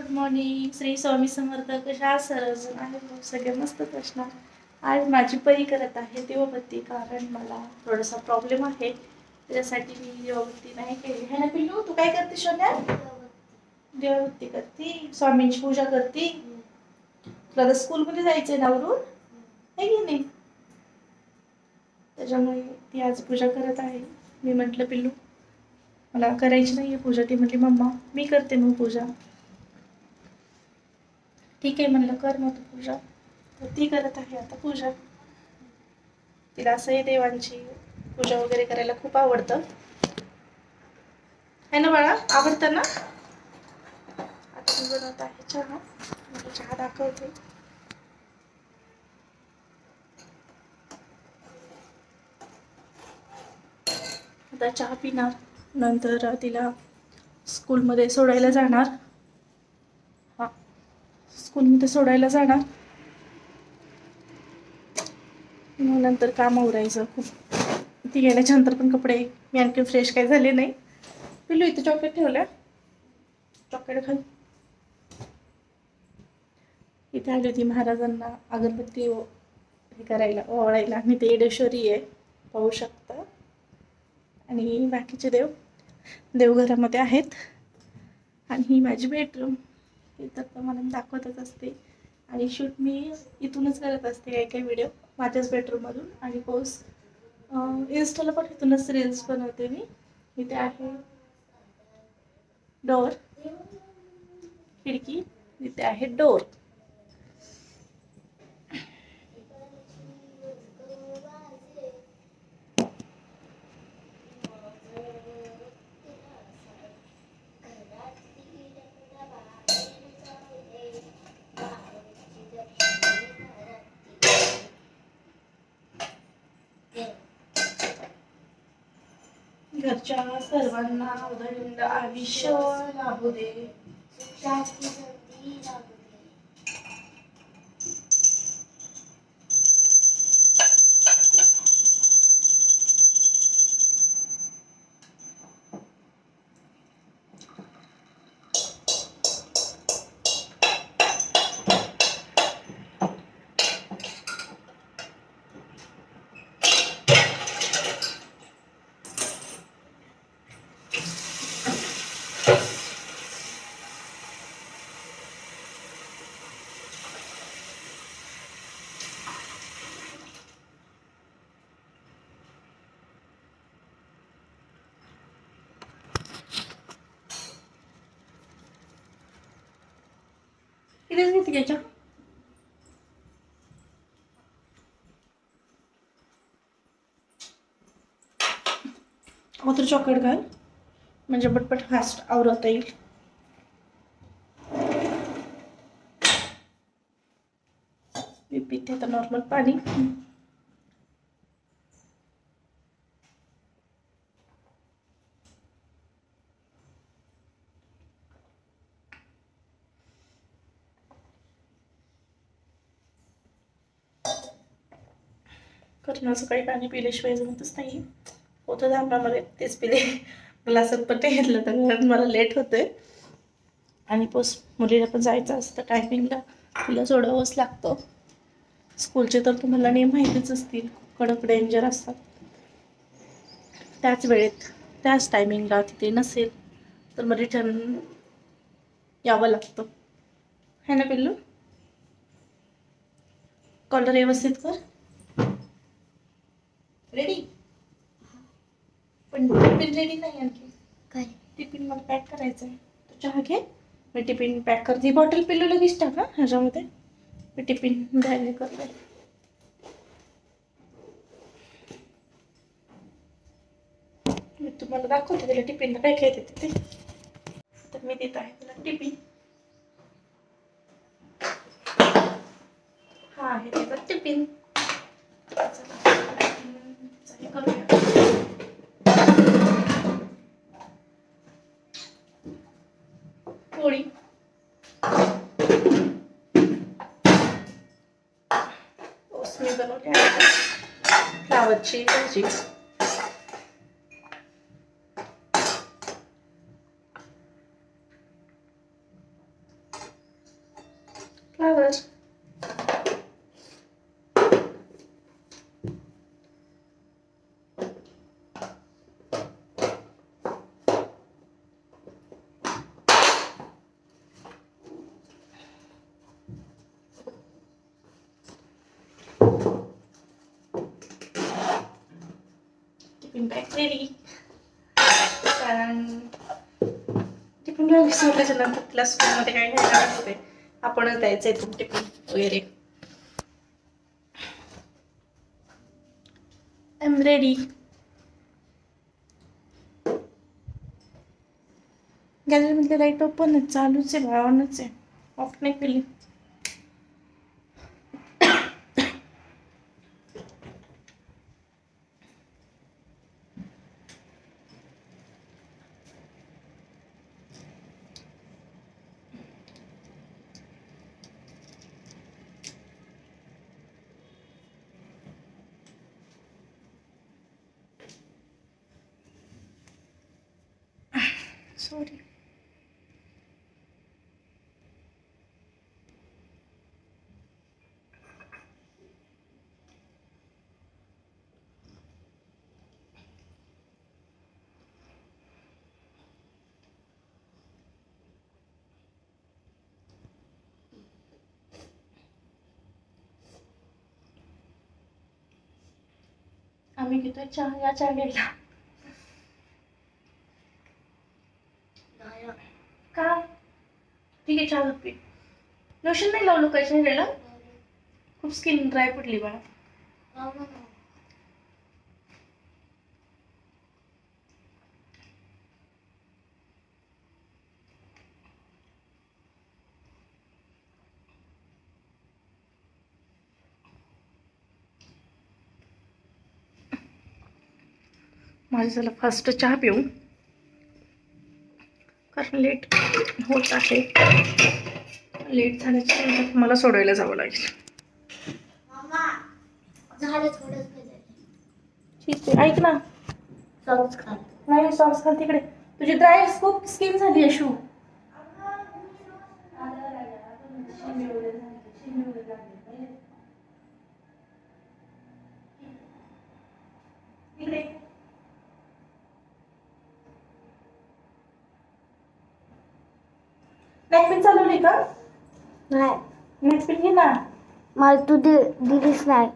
Good morning. Shri Swami Samarth. कशा आहात सर्वजण? आहे सगळे मस्तच असणार. आज माझी परी करत आहे दिवाबत्ती, कारण मला थोडासा प्रॉब्लेम आहे, त्यासाठी मी दिवाबत्ती नाही केली है ना पिल्लू. तू काय करते सोन्या? दिवाबत्ती करते, स्वामींची पूजा करते. तुला तर स्कूलमध्ये जायचंय ना वरून, है की नाही? त्याच्यामुळे ती आज पूजा करत आहे. मी म्हटलं पिल्लू मला करायची नाहीये पूजा. ती म्हटली मम्मा मी करते मग पूजा. ठीक आहे म्हणलं, कर मग तू पूजा. तर ती करत आहे आता पूजा. तिला असंही देवांची पूजा वगैरे करायला खूप आवडतं, है ना बाळा? आवडतं ना? आता मी बनवत आहे चहा. मला चहा दाखवते. आता चहा पिणार, नंतर तिला स्कूलमध्ये सोडायला जाणार. हा, स्कूलमध्ये सोडायला जाणार. मग नंतर काम आवरायचं खूप. ती गेल्याच्या नंतर पण कपडे मी आणखी फ्रेश काही झाले नाही. पिल्लू इथे चॉकलेट ठेवलं, चॉकलेट खाल. इथे आली होती महाराजांना अगरबत्ती हे करायला, ओवाळायला. आणि ते येडेश्वरी आहे, पाहू शकता. आणि बाकीचे देव देवघरामध्ये आहेत. आणि ही माझी बेडरूम. इथं तर मला दाखवतच असते, आणि शूट मी इथूनच करत असते काही काही व्हिडिओ माझ्याच बेडरूममधून. आणि पोस्ट इन्स्टाला पण इथूनच रील्स बनवते मी. इथे आहे डोर, खिडकी. इथे आहे डोर. घरच्या सर्वांना उदंड आयुष्य लाभू दे. इथेच घेते घ्यायच्या. तर चॉकलेट घाल, म्हणजे पटपट फास्ट आवरता येईल. मी पिते आता नॉर्मल पाणी. कारण सकाळी पाणी पिल्याशिवाय जमतच नाही. होतं धामणामध्ये तेच पिले. ग्लासात पण ते घेतलं तर, कारण मला लेट होतंय. आणि मुलीला पण जायचं असतं टायमिंगला, तिला सोडावंच लागतं. स्कूलचे तर तुम्हाला नियम माहितीच असतील, कडक डेंजर असतात. त्याच वेळेत त्याच टायमिंगला तिथे नसेल तर मग रिटर्न यावं लागतं, है ना पिल्लू? कॉलर व्यवस्थित कर. रेडी? पण टिफिन रेडी नाही आणखी. काय टिफिन मला पॅक करायचं आहे. तो चहा घे, मी टिफिन पॅक करते. बॉटल पिल्लू लगेच टाका ह्याच्यामध्ये. मी टिफिन द्यायला करते. मी तुम्हाला दाखवते त्याला टिफिनला काय काय देते ते. तर मी देत आहे त्याला टिफिन. हा आहे त्याचा टिफिन. करूया. पोळी, मी बनवली आहे फ्लावरची भाजी. Flower tiffin pack ready. कारण टिफिन घ्यायला विसरल्याच्या नंतर तिला स्कूलमध्ये काय घ्यायला असते, आपणच द्यायचं आहे टिफिन वगैरे. I am ready. गॅलरीमधली लाईट ओपन आहे, चालूच आहे, ऑनच आहे, ऑफ नाही केली. सॉरी. आम्ही घेतोय चहा. या चहा घ्यायला. का? ठीक आहे, चहा पी. लोशन नाही लावलं काय चेहऱ्याला? खूप स्किन ड्राय पडली बाळा. माझं झालं फास्ट चहा पिऊ, कारण लेट होत आहे. लेट झाल्याच्या नंतर मला सोडायला जावं लागेल. ठीक आहे, ऐक ना. सॉक्स घाल. नाही, सॉक्स घाल तिकडे. तुझी ड्राय खूप स्किन झाली आहे शू. नॅपकिन चालवली का? नाही. नॅपकिन घे ना. मला तू दिलीस नाही.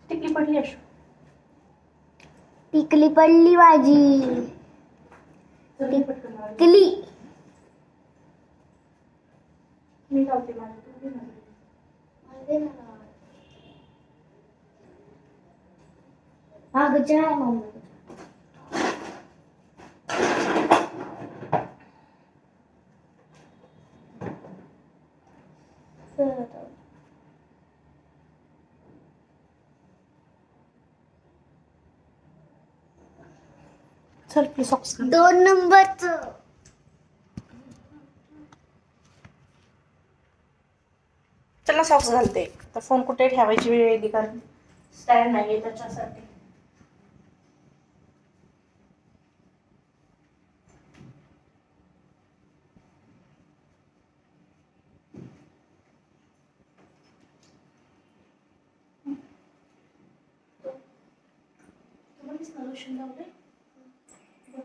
टिकली पडली अशू. टिकली पडली माझी. टिकली. मी लावते माझी. हा गजा आहे मम्मी. चल आपले सॉक्स घाल. 2 नंबरचं. चल ना, सॉक्स घालते. तर फोन कुठे ठेवायची वेळ येते, कारण स्टँड नाही आहे त्याच्यासाठी. लोशन लावले.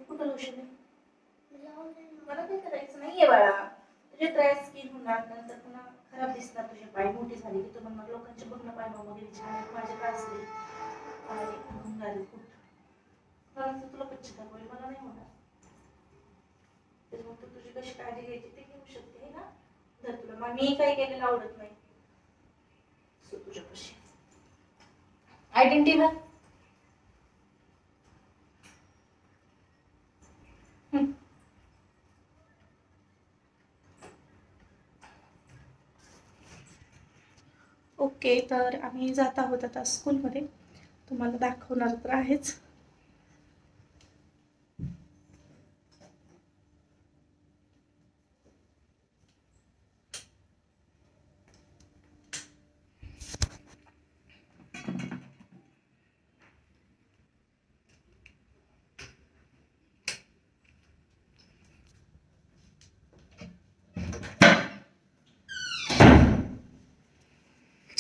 कुठं लोशन आहे? मला काही करायचं नाहीये बाळा. तुझे ड्राय स्किन होणार, नंतर पुन्हा खराब दिसणार. तुझे पाय मोठी झाली की तू म्हणणार लोकांचे बघणं पाय वगैरे छान आहे, माझे काय असले पाय घुंगारे खूप. तुला पश्चाताप होईल, मला नाही होणार. त्याच्यामुळे तू तुझी कशी काळजी घ्यायची ते घेऊ शकते ना. जर तुला मी काही केलेलं आवडत नाही तुझ्या कशी आयडेंटिटी घाल. ओके, तर आम्ही जात आहोत आता स्कूलमध्ये. तुम्हाला दाखवणार तर आहेच.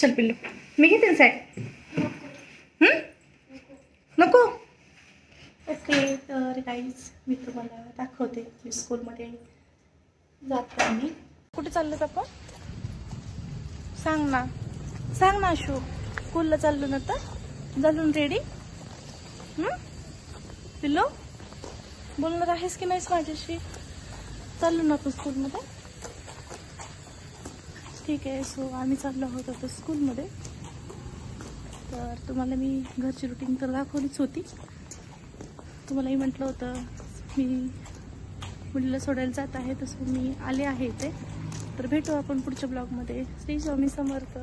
चल पिल्लू, मी घेते सॅक. नको. ओके, तर गाईज मी तुम्हाला दाखवते की स्कूलमध्ये जातो आम्ही. कुठे चाललो आपण? सांग ना अशू. स्कूलला चाललो ना तर झालून रेडी? पिल्लू बोलणार आहेस की नाहीस माझ्याशी? चाललो ना आपण स्कूलमध्ये. ठीक आहे. सो आम्ही चाललो आहोत आता स्कूलमध्ये. तर तुम्हाला मी घरची रुटीन तर दाखवलीच होती. तुम्हालाही म्हटलं होतं मी मुलीला सोडायला जात आहे, तसं मी आले आहे इथे. तर भेटू आपण पुढच्या ब्लॉगमध्ये. श्री स्वामी समर्थ.